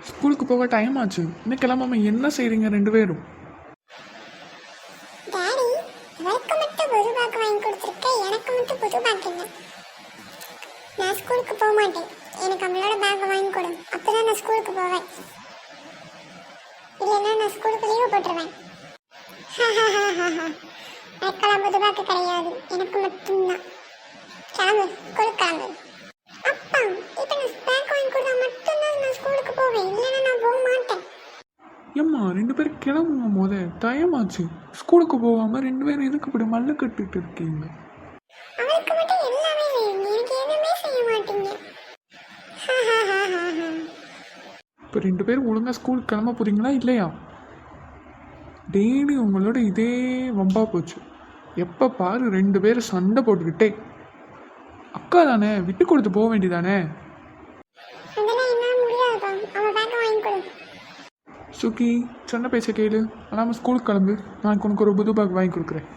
ஸ்கூலுக்கு போக டைம் ஆச்சு. இன்னும் கிளம்பாம என்ன செய்றீங்க ரெண்டு பேரும்? டாடி, அவளுக்கு மட்டும் புது பேக் வாங்கி கொடுத்துருக்க, எனக்கு மட்டும் புது பேக் இல்லை. நான் ஸ்கூலுக்கு போக மாட்டேன். எனக்கு அவளோட பேக் வாங்கி கொடு, அப்பதான் நான் ஸ்கூலுக்கு போவேன். இல்லைன்னா நான் ஸ்கூலுக்கு லீவு போட்டுருவேன். எனக்கெல்லாம் புது பேக் கிடையாது, எனக்கு மட்டும்தான். கிளம்பு, ஸ்கூலுக்கு கிளம்பு. அப்பா, இப்போ நான் பேக் வாங்கி கொடுத்தா மட்டும்தான் நான் ஸ்கூலுக்கு போவேன், இல்லைன்னா நான் போக மாட்டேன். ஏம்மா ரெண்டு பேரும் கிளம்புங்க, போத டைம் ஆச்சு. ஸ்கூலுக்கு போகாம ரெண்டு பேரும் எதுக்கு இப்படி மல்லு கட்டிட்டு இருக்கீங்க? அவளுக்கு மட்டும் எல்லாமே வேணும், எனக்கு எதுவுமே செய்ய மாட்டீங்க. இப்போ ரெண்டு பேரும் ஒழுங்கா ஸ்கூலுக்கு கிளம்ப போறீங்களா இல்லையா? டெய்லி உங்களோட இதே வம்பா போச்சு. எப்போ பாரு ரெண்டு பேரும் சண்டை போட்டுக்கிட்டே. அக்கா தானே, விட்டு கொடுத்து போக வேண்டியதானே. அதெல்லாம் என்னால் முடியாதுப்பா, அவள் பேக்கை வாங்கி கொடு. சுக்கி சொன்ன பேச்ச கேளு. அல்லாமல் ஸ்கூலுக்கு கிளம்பு. நான் உனக்கு ஒரு புது பேக் வாங்கி கொடுக்குறேன்.